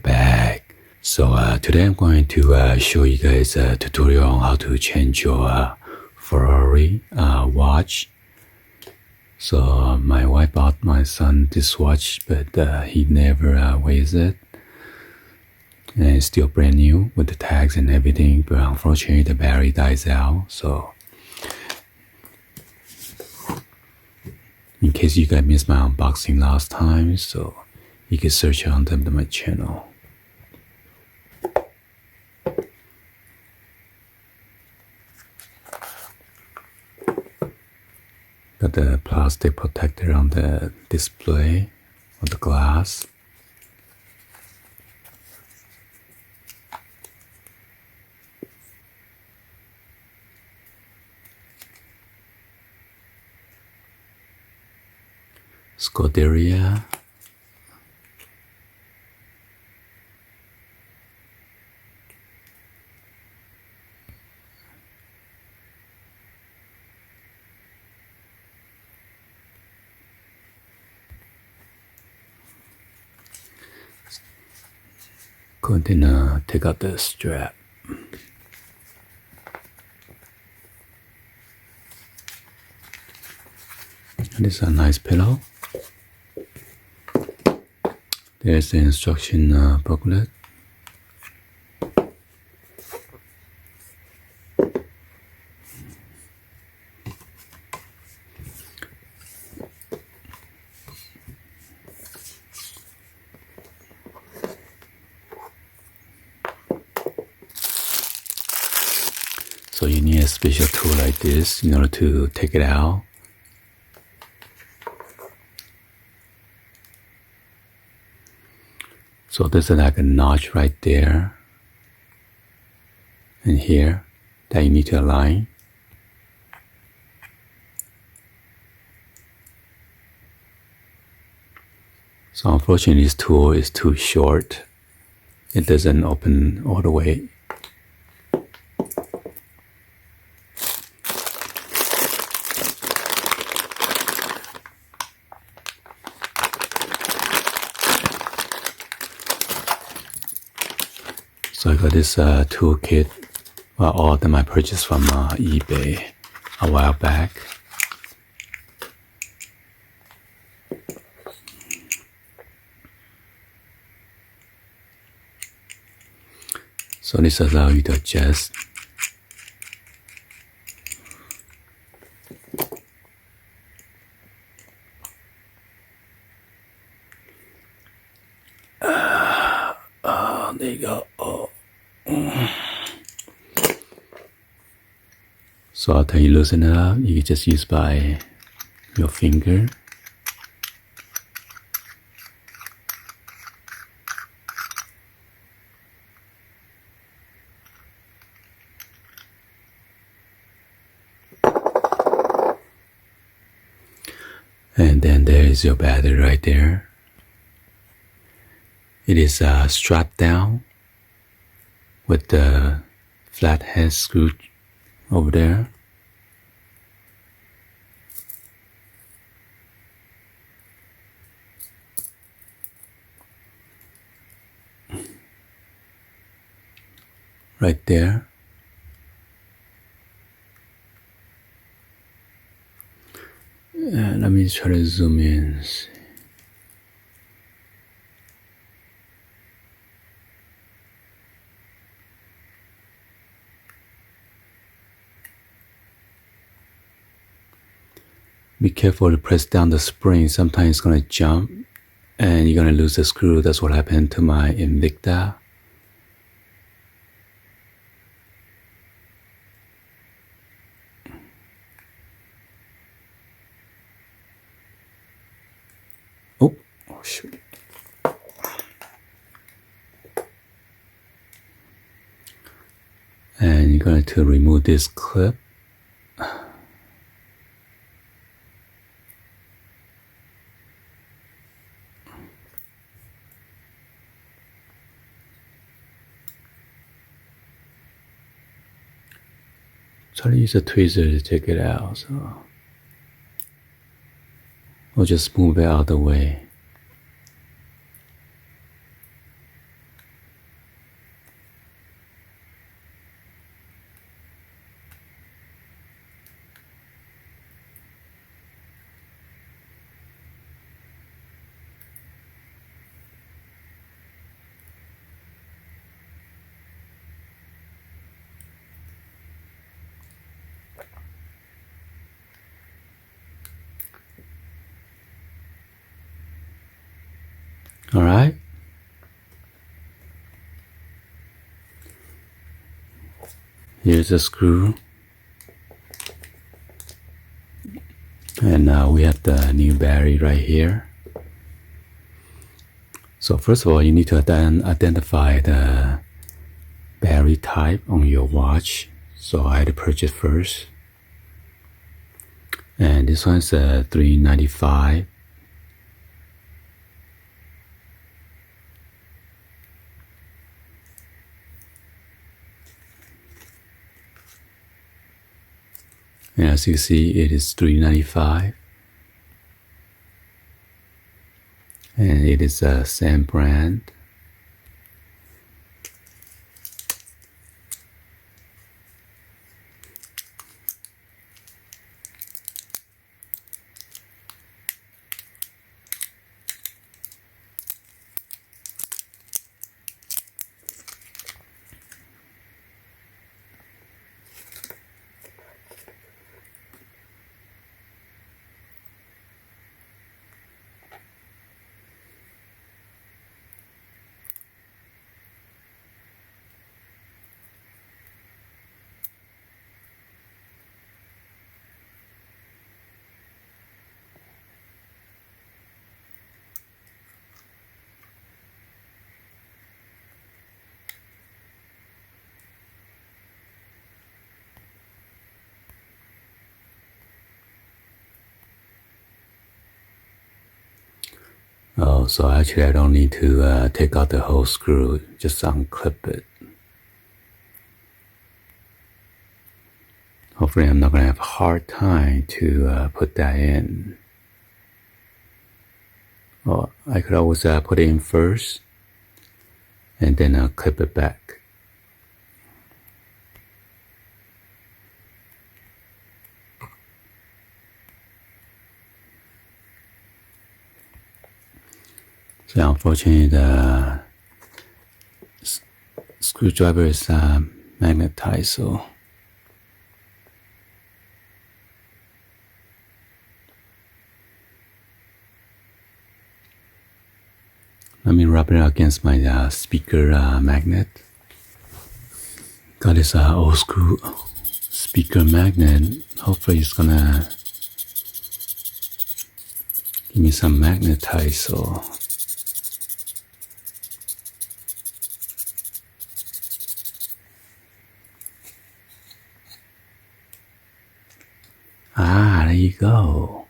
back. So today I'm going to show you guys a tutorial on how to change your Ferrari watch. So my wife bought my son this watch, but he never wears it. And it's still brand new with the tags and everything, but unfortunately the battery dies out. So in case you guys missed my unboxing last time, so you can search on them to my channel. Got the plastic protector on the display of the glass. Scuderia. Going to take out the strap. This is a nice pillow. There's the instruction booklet. So you need a special tool like this in order to take it out. So there's like a notch right there and here that you need to align. So unfortunately this tool is too short. It doesn't open all the way. So I got this toolkit, all of them I purchased from eBay a while back. So this allows you to adjust. There you go. So after you loosen it up, you can just use by your finger. And then there is your battery right there. It is strapped down with the flathead screw over there. Right there. Let me try to zoom in. Be careful to press down the spring. Sometimes it's going to jump and you're going to lose the screw. That's what happened to my Invicta. Oh shoot. And you're going to remove this clip. Try to use a tweezer to take it out, so or just move it out of the way. All right. Here's a screw. And now we have the new battery right here. So first of all, you need to identify the battery type on your watch. So I had to purchase first. And this one's a 395. And as you see, it is 395. And it is a same brand. Oh, so actually I don't need to take out the whole screw, just unclip it. Hopefully I'm not going to have a hard time to put that in. Well, I could always put it in first and then clip it back. So unfortunately the screwdriver is magnetized, so let me rub it against my speaker magnet. Got this old school speaker magnet. Hopefully it's gonna give me some magnetize, so there you go.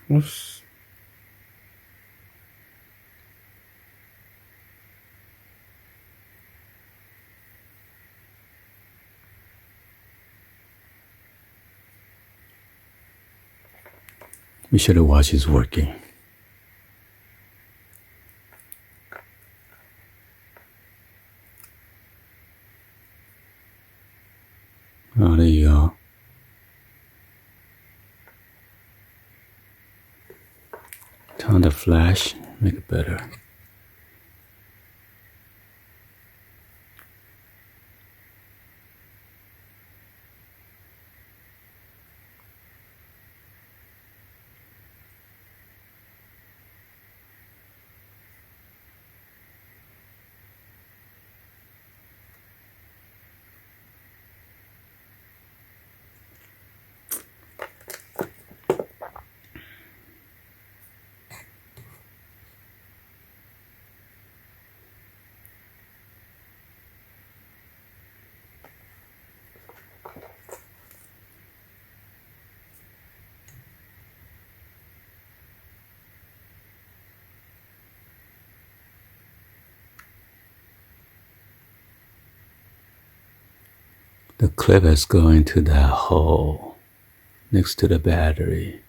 Oops. Be sure the watch is working. Oh, there you go. on the flash, make it better. The clip is going to that hole next to the battery.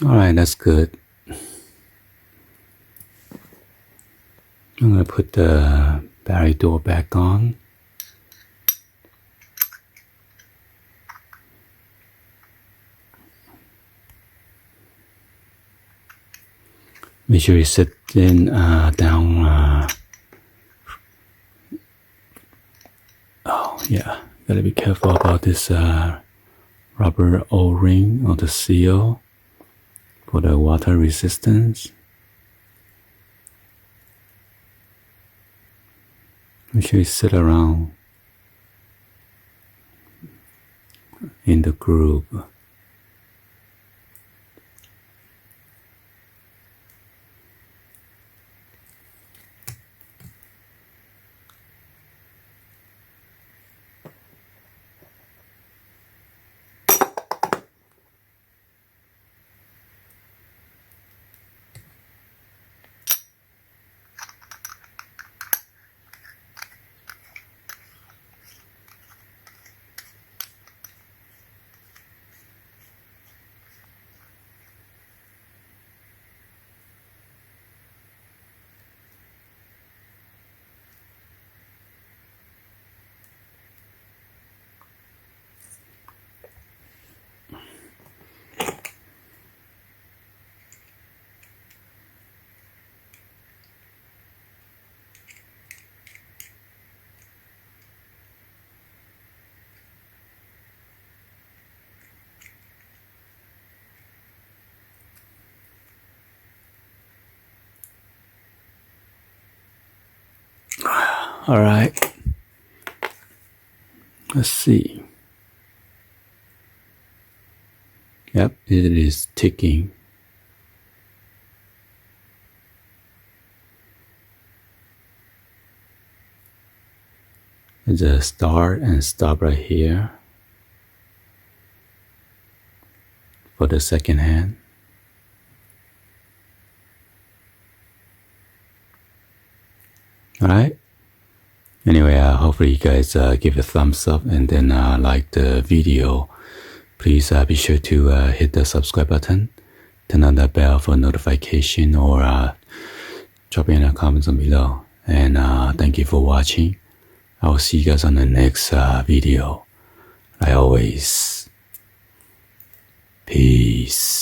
Alright, that's good. I'm going to put the battery door back on. Make sure you sit down. Oh yeah, gotta be careful about this rubber O-ring or the seal for the water resistance. Make sure you sit around in the groove. All right, let's see. Yep, it is ticking. It's a start and stop right here for the second hand. All right. Anyway, hopefully you guys give a thumbs up and then like the video. please be sure to hit the subscribe button, turn on the bell for notification, or drop in a comment below. And thank you for watching. I will see you guys on the next video. Like always, peace.